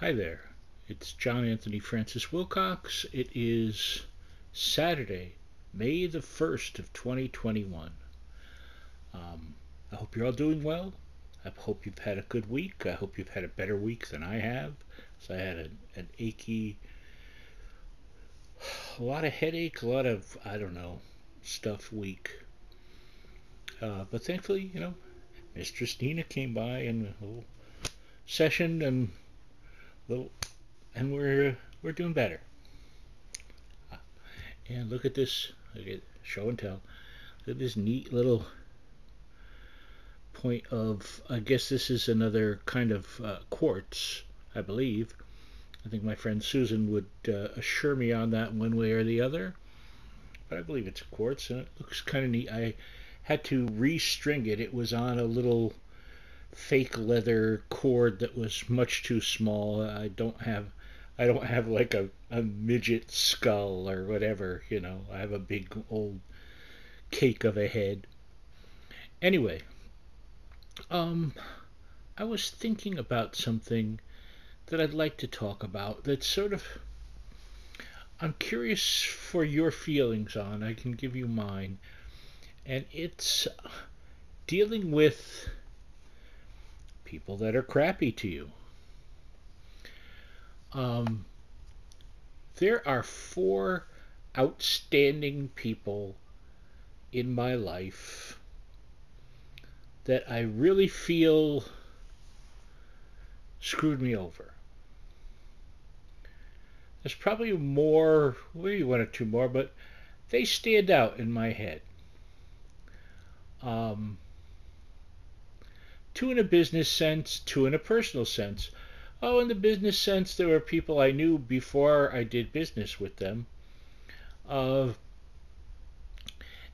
Hi there. It's John Anthony Francis Wilcox. It is Saturday, May the 1st of 2021. I hope you're all doing well. I hope you've had a good week. I hope you've had a better week than I have. So I had an achy, a lot of headache, a lot of, I don't know, stuff week. But thankfully, Mistress Nina came by and a little session little, and we're doing better. And look at this. Look at show and tell. Look at this neat little point of. I guess this is another kind of quartz, I believe. I think my friend Susan would assure me on that one way or the other. But I believe it's a quartz, and it looks kind of neat. I had to restring it. It was on a little fake leather cord that was much too small. I don't have like a midget skull or whatever, I have a big old cake of a head. Anyway, I was thinking about something that I'd like to talk about that's sort of, I'm curious for your feelings on. I can give you mine. And it's dealing with people that are crappy to you. There are four outstanding people in my life that I really feel screwed me over. There's probably more, maybe one or two more, but they stand out in my head. Two in a business sense, two in a personal sense. Oh, in the business sense, there were people I knew before I did business with them. And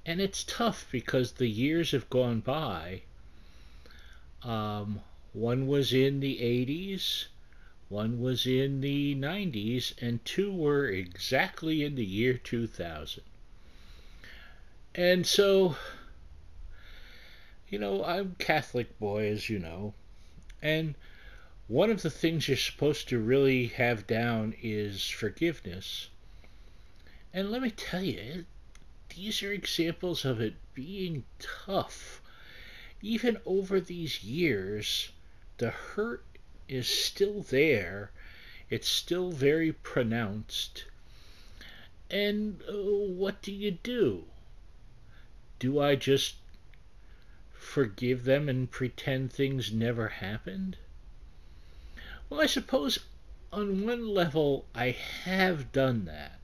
it's tough because the years have gone by. One was in the 80s, one was in the 90s, and two were exactly in the year 2000. And so, I'm a Catholic boy, as you know, and one of the things you're supposed to really have down is forgiveness. And let me tell you, these are examples of it being tough. Even over these years, the hurt is still there. It's still very pronounced. And what do? Do I just forgive them and pretend things never happened? Well, I suppose on one level I have done that.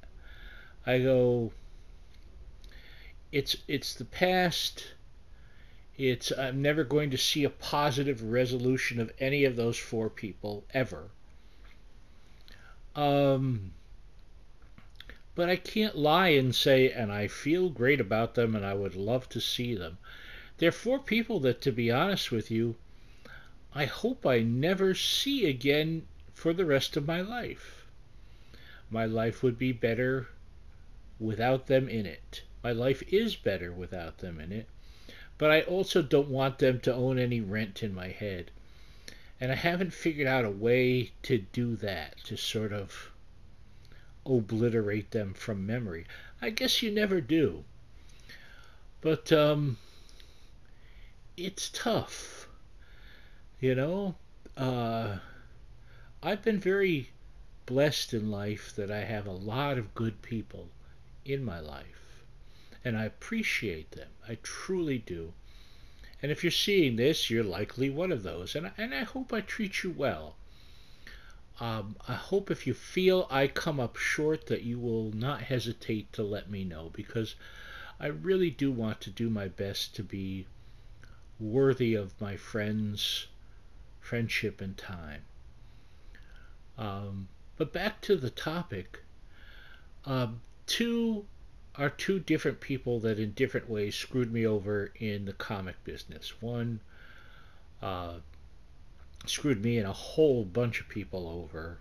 I go, it's the past. I'm never going to see a positive resolution of any of those four people ever. But I can't lie and say, and I feel great about them and I would love to see them. They're four people that, to be honest with you, I hope I never see again for the rest of my life. My life would be better without them in it. My life is better without them in it. But I also don't want them to own any rent in my head. And I haven't figured out a way to do that, to sort of obliterate them from memory. I guess you never do. But it's tough. I've been very blessed in life that I have a lot of good people in my life. And I appreciate them. I truly do. And if you're seeing this, you're likely one of those. And I hope I treat you well. I hope if you feel I come up short that you will not hesitate to let me know, because I really do want to do my best to be worthy of my friends' friendship and time. But back to the topic. Two are two different people that in different ways screwed me over in the comic business. One screwed me and a whole bunch of people over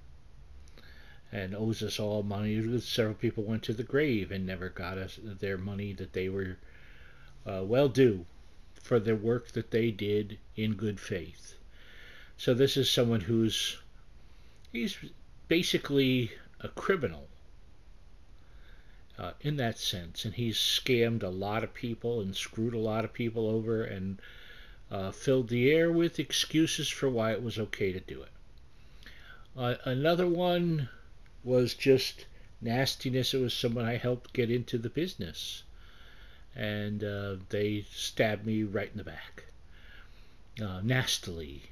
and owes us all money. Several people went to the grave and never got us their money that they were well due for the work that they did in good faith. So this is someone who's He's basically a criminal in that sense, and he's scammed a lot of people and screwed a lot of people over and filled the air with excuses for why it was okay to do it. Another one was just nastiness. It was someone I helped get into the business, and they stabbed me right in the back, nastily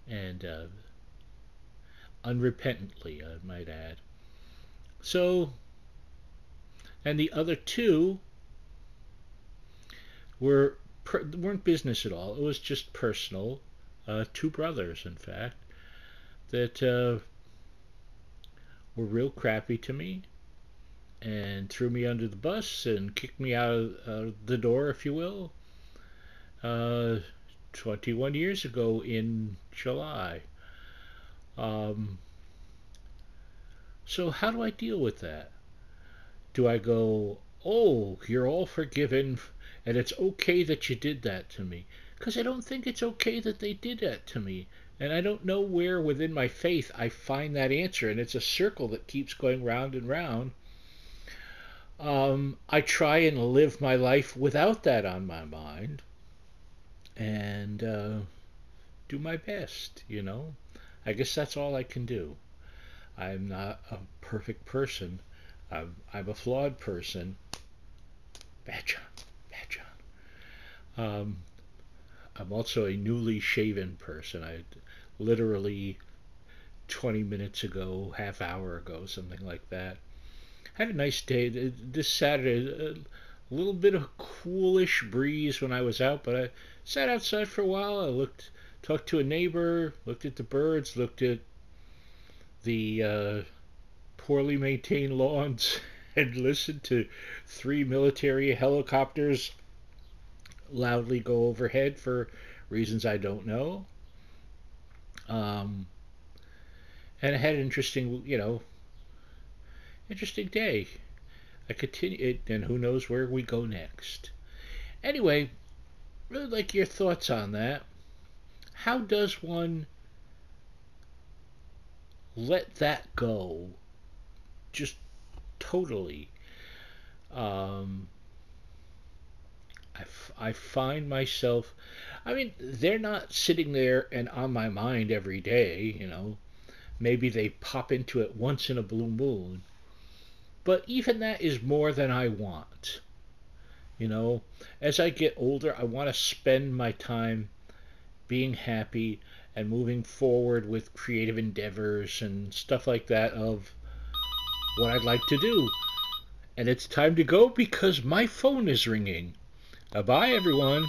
and unrepentantly, I might add. So, and the other two weren't business at all. It was just personal. Two brothers, in fact, that were real crappy to me and threw me under the bus and kicked me out of the door, if you will, uh, 21 years ago in July. Um, so, how do I deal with that? Do I go, oh, you're all forgiven, and it's okay that you did that to me? Because I don't think it's okay that they did that to me. And I don't know where within my faith I find that answer. And it's a circle that keeps going round and round. I try and live my life without that on my mind and do my best. I guess that's all I can do. I'm not a perfect person. I'm a flawed person. Bad John. Bad John. I'm also a newly shaven person. I literally 20 minutes ago, half hour ago, something like that. Had a nice day this Saturday. A little bit of coolish breeze when I was out, but I sat outside for a while. Talked to a neighbor, looked at the birds, looked at the poorly maintained lawns, and listened to 3 military helicopters loudly go overhead for reasons I don't know. Um, and I had an interesting day. I continue it, and who knows where we go next. Anyway, really like your thoughts on that. How does one let that go? Just totally. Um, I find myself, I mean, they're not sitting there and on my mind every day. Maybe they pop into it once in a blue moon. But even that is more than I want. You know, as I get older, I want to spend my time being happy and moving forward with creative endeavors and stuff like that of what I'd like to do. And it's time to go because my phone is ringing. Bye, everyone.